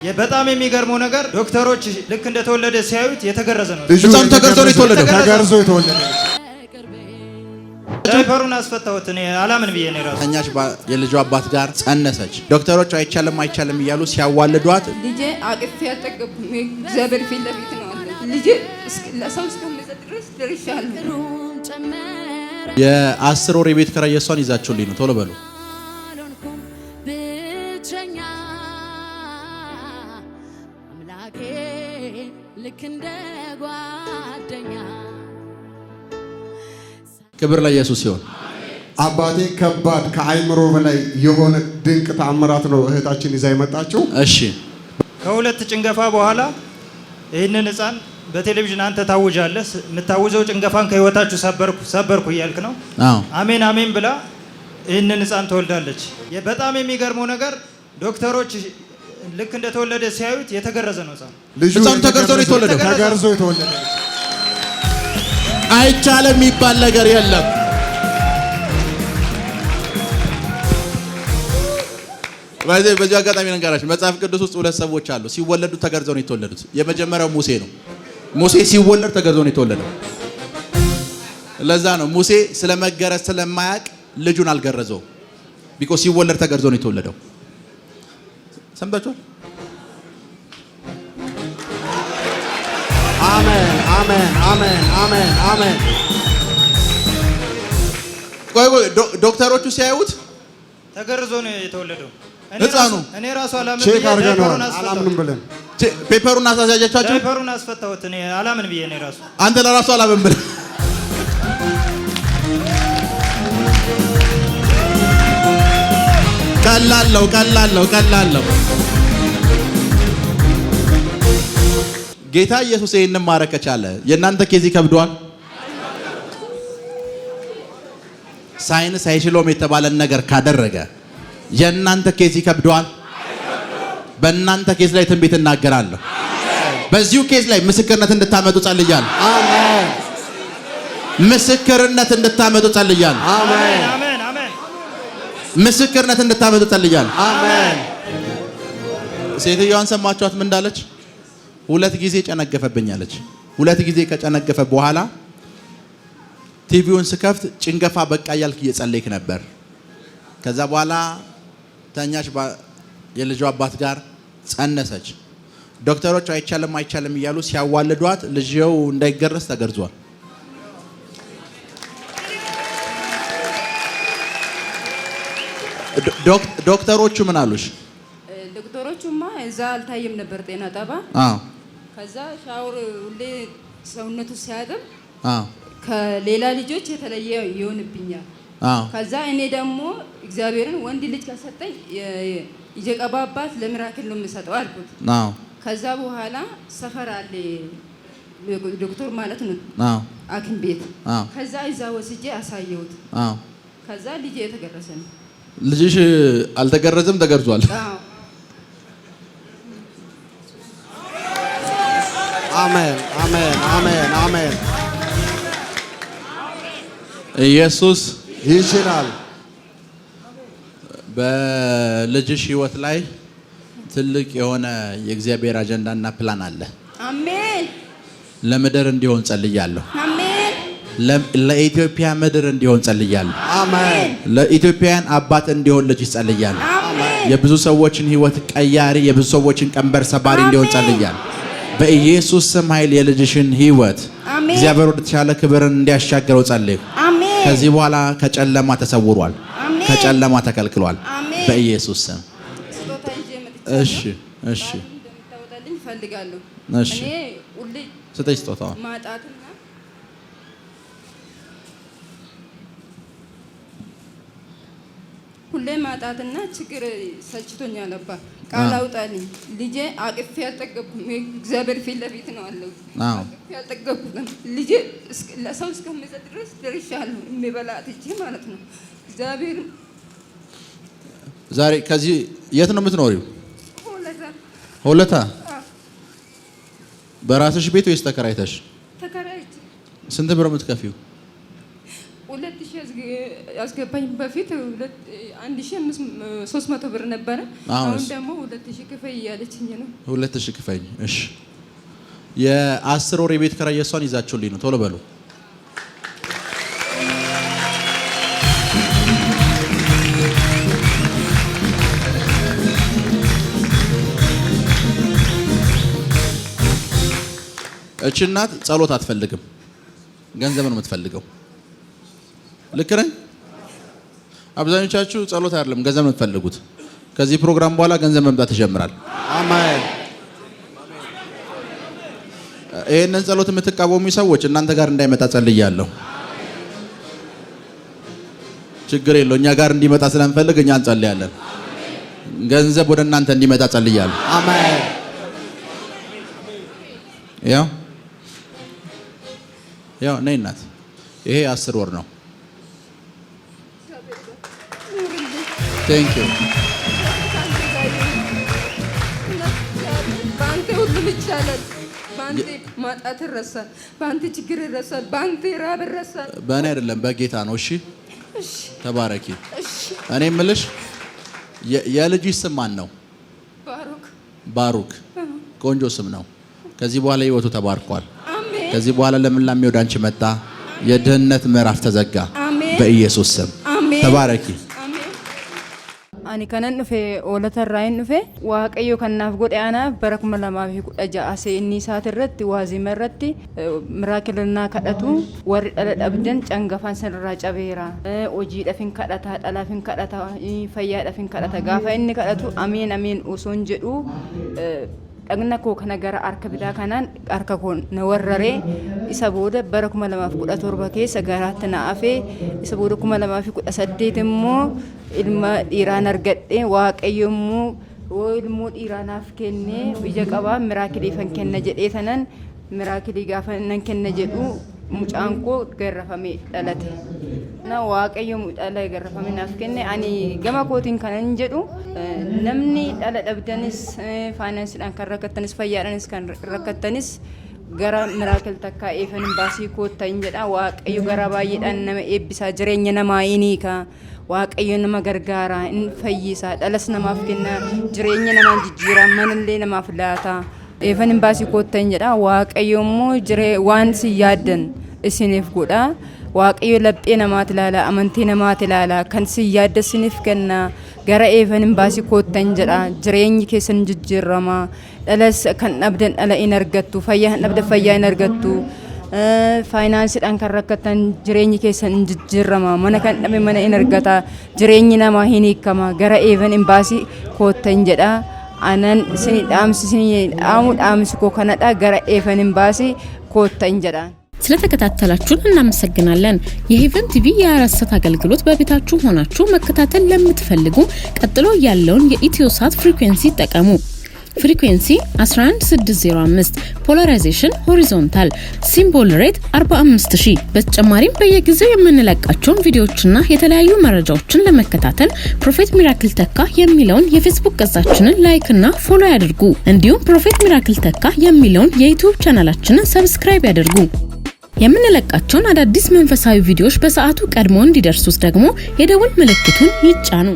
በጣም የሚገርመው ነገር ዶክተሮች ልክ እንደተወለደ ሲያዩት የተገረዘ ነው። ልጁን ተገርዞ ነው የተወለደው። ተገርዞ የተወለደ ዳይፐሩን አስፈታሁት። እኔ አላምን ብዬ ነው ራሱ ተኛች የልጇ አባት ጋር ጸነሰች። ዶክተሮች አይቻልም እያሉ ሲያዋልዷት ልጄ አቅፌ ያልጠገብኩ እግዚአብሔር ፊት ለፊት ነው አለ። ልጄ ለሰው እስከምሰጥ ድረስ ደርሻለሁ። የ10 ወር የቤት ኪራይ የሷን ይዛችሁልኝ ነው። ቶሎ በሉ። ክብር ለኢየሱስ ይሁን። አባቴ ከባድ ከአይምሮ በላይ የሆነ ድንቅ ተአምራት ነው እህታችን ይዛ የመጣችው። እሺ ከሁለት ጭንገፋ በኋላ ይህንን ህፃን በቴሌቪዥን አንተ ታውጃለህ፣ የምታውጀው ጭንገፋን ከህይወታችሁ ሰበርኩ እያልክ ነው። አሜን አሜን ብላ ይህንን ህፃን ትወልዳለች። በጣም የሚገርመው ነገር ዶክተሮች ልክ እንደተወለደ ሲያዩት የተገረዘ ነው ህፃን። ህፃን ተገርዞ ነው የተወለደው። ተገርዞ የተወለደ አይቻልም የሚባል ነገር የለም። በዚህ አጋጣሚ ነገራችሁ መጽሐፍ ቅዱስ ውስጥ ሁለት ሰዎች አሉ ሲወለዱ ተገርዘው ነው የተወለዱት። የመጀመሪያው ሙሴ ነው። ሙሴ ሲወለድ ተገርዞ ነው የተወለደው። ለዛ ነው ሙሴ ስለመገረዝ ስለማያውቅ ልጁን አልገረዘው። ቢኮዝ ሲወለድ ተገርዞ ነው የተወለደው። ሰምታችኋል? አሜን አሜን አሜን አሜን አሜን። ቆይ ዶክተሮቹ ሲያዩት ተገርዞ ነው የተወለደው ህፃኑ። እኔ ራሱ አላምን ቼክ አድርገን አላምንም ብለን ፔፐሩን አሳያቻችሁ። ዳይፐሩን አስፈታሁት። እኔ አላምን ብዬ ነው ራሱ አንተ ለራሱ አላምን ብለህ ቀላለው ጌታ ኢየሱስ ይሄንን ማረክ ከቻለ የእናንተ ኬዝ ይከብደዋል? ሳይንስ አይችለውም የተባለን ነገር ካደረገ የእናንተ ኬዝ ይከብደዋል? በእናንተ ኬዝ ላይ ትንቢት እናገራለሁ። በዚሁ ኬዝ ላይ ምስክርነት እንድታመጡ ጸልያለሁ። አሜን። ምስክርነት እንድታመጡ ጸልያለሁ። አሜን አሜን አሜን። ምስክርነት እንድታመጡ ጸልያለሁ። አሜን። ሴትዮዋን ሰማችኋት? ምን እንዳለች? 2 ጊዜ ጨነገፈብኝ አለች። 2 ጊዜ ከጨነገፈ በኋላ ቲቪውን ስከፍት ጭንገፋ በቃ እያልክ እየጸለይክ ነበር። ከዛ በኋላ ተኛች የልጇ አባት ጋር ጸነሰች። ዶክተሮች አይቻልም እያሉ ሲያዋልዷት ልጅየው እንዳይገረዝ ተገርዟል። ዶክተሮቹ ምን አሉሽ? ዶክተሮቹማ እዛ አልታየም ነበር ጤና ጣባ። ከዛ ሻወር ሁሌ ሰውነቱ ሲያጥብ ከሌላ ልጆች የተለየ ይሆንብኛል። ከዛ እኔ ደግሞ እግዚአብሔርን ወንድ ልጅ ከሰጠኝ ይጀቀባባት ለሚራክል ነው የምሰጠው አልኩት። ከዛ በኋላ ሰፈር አለ ዶክተር ማለት ነው ሐኪም ቤት። ከዛ እዛ ወስጄ አሳየሁት። ከዛ ልጄ የተገረዘ ነው። ልጅሽ አልተገረዘም፣ ተገርዟል። አሜን አሜን አሜን አሜን። ኢየሱስ ይችላል። በልጅሽ ህይወት ላይ ትልቅ የሆነ የእግዚአብሔር አጀንዳና ፕላን አለ። አሜን። ለምድር እንዲሆን ጸልያለሁ። አሜን። ለኢትዮጵያ ምድር እንዲሆን ጸልያለሁ። አሜን። ለኢትዮጵያውያን አባት እንዲሆን ልጅ ጸልያለሁ። አሜን። የብዙ ሰዎችን ህይወት ቀያሪ፣ የብዙ ሰዎችን ቀንበር ሰባሪ እንዲሆን ጸልያለሁ። በኢየሱስ ስም ኃይል የልጅሽን ህይወት እግዚአብሔር ወደ ተሻለ ክብርን እንዲያሻገረው ጸልዩ። ከዚህ በኋላ ከጨለማ ተሰውሯል፣ ከጨለማ ተከልክሏል። በኢየሱስ ስም እሺ እሺ እንደምታወጣልኝ ፈልጋለሁ። እሺ እኔ ሁሌ ስጠኝ ስጦታው ማጣትና ሁሌ ማጣትና ችግር ሰልችቶኛል። አባ ቃል አውጣልኝ። ልጄ አቅፌ ያልጠገብኩ እግዚአብሔር ፊት ለፊት ነው አለው። አቅፌ ያልጠገብኩ ልጄ ለሰው እስከምሰጥ ድረስ ደርሻለሁ። የሚበላት እጄ ማለት ነው። እግዚአብሔር ዛሬ ከዚህ የት ነው የምትኖሪው? ሆለታ። በራስሽ ቤት ወይስ ተከራይተሽ? ተከራይቼ። ስንት ብር የምትከፊው? 2000 ያስገባኝ በፊት 1300 ብር ነበረ። አሁን ደግሞ 2000 ክፈይ እያለችኝ ነው። 2000 ክፈይ። እሺ የ10 ወር የቤት ኪራይ የሷን ይዛችሁልኝ ነው። ቶሎ በሉ። እቺ እናት ጸሎት አትፈልግም፣ ገንዘብ ነው የምትፈልገው። ልክ ነኝ? አብዛኞቻችሁ ጸሎት አይደለም ገንዘብ ነው የምትፈልጉት። ከዚህ ፕሮግራም በኋላ ገንዘብ መምጣት ይጀምራል። አሜን። ይሄንን ጸሎት የምትቃወሙ ሰዎች እናንተ ጋር እንዳይመጣ ጸልያለሁ። ችግር የለው፣ እኛ ጋር እንዲመጣ ስለምፈልግ እኛ እንጸልያለን። ገንዘብ ወደ እናንተ እንዲመጣ ጸልያለሁ። አሜን። ያው ነይ እናት፣ ይሄ 10 ወር ነው። ቴንክ ዩ። ባንተ ሁሉም ይቻላል። ባንተ ማጣት ይረሳል፣ ባንተ ችግር ይረሳል፣ ባንተ ራብ ይረሳል። በእኔ አይደለም በጌታ ነው። እሺ እሺ፣ ተባረኪ። እሺ። እኔ የምልሽ የልጅሽ ስም ማን ነው? ባሩክ። ባሩክ ቆንጆ ስም ነው። ከዚህ በኋላ ህይወቱ ተባርኳል። አሜን። ከዚህ በኋላ ለምላሜ ወደ አንቺ መጣ። የድህነት ምዕራፍ ተዘጋ በኢየሱስ ስም። አሜን። ተባረኪ። Ani kanan dhufe oolata irraa hin dhufe waaqayyo kanaaf godhe anaaf bara 2016 inni isaati irratti waazima irratti miraakilnaa kadhatu warri dhala dhabdan cangafaan sanirraa cabeera hojiidhaaf hin kadhata dhalaaf hin kadhata fayyaadhaaf hin kadhata gaafa inni kadhatu amiin amiin osoo hin jedhu dhagna koo kana gara harka bitaa kanaan harka koo na warraree isa booda bara 2017 keessa garaatti na afee isa booda 2018 immoo ilma dhiiraan argadhe waaqayyo immoo ilmoo dhiiraanaaf kennee biyya qabaa miraakilii fan kenna jedhee sanan miraakilii gaafa nan kenna jedhu mucaan koo garrafamee dhalate. Na waaqayyo dhala garrafamee naaf kenne ani gama kootiin kanan jedhu namni dhala dhabdanis faayinaansiidhaan kan rakkattanis fayyaadhaanis kan rakkattanis gara miraakil takka eefan baasii koottan jedha waaqayyo gara baay'eedhaan nama eebbisaa jireenya namaa iniika waaqayyo nama gargaara in fayyisa dhalas namaaf kenna jireenya namaa jijjiira manallee namaaf laata eefan baasii koottan jedha waaqayyo immoo waan si yaaddan isiniif godha waaqayyo laphee namaati ilaala amantii namaati ilaala kan si yaadda isiniif kenna gara eefan baasii koottan jedha jireenyi keessan jijjiirama dhalas kan dhabdan dhala in argattu fayyaa dhabda fayyaa in argattu faayinaansiidhaan kan rakkatan jireenyi keessan jijjiirama mana kan dhabe mana in argata jireenyi namaa hin hiikama gara eefan baasii koottan jedha anan isini dhaamsi isini dhaamsi koo kanadha gara eefan baasii koottan jedha ስለተከታተላችሁን እናመሰግናለን። የሄቨን ቲቪ የ24 አገልግሎት በቤታችሁ ሆናችሁ መከታተል ለምትፈልጉ ቀጥሎ ያለውን የኢትዮሳት ፍሪኩዌንሲ ተጠቀሙ። ፍሪኩዌንሲ 11605 ፖላራይዜሽን ሆሪዞንታል ሲምቦል ሬት 45000 በተጨማሪም በየጊዜው የምንለቃቸውን ቪዲዮዎችና የተለያዩ መረጃዎችን ለመከታተል ፕሮፌት ሚራክል ተካ የሚለውን የፌስቡክ ገጻችንን ላይክ እና ፎሎ ያድርጉ። እንዲሁም ፕሮፌት ሚራክል ተካ የሚለውን የዩቲዩብ ቻናላችንን ሰብስክራይብ ያድርጉ። የምንለቃቸውን አዳዲስ መንፈሳዊ ቪዲዮዎች በሰዓቱ ቀድሞ እንዲደርሱት ደግሞ የደውል ምልክቱን ይጫኑ።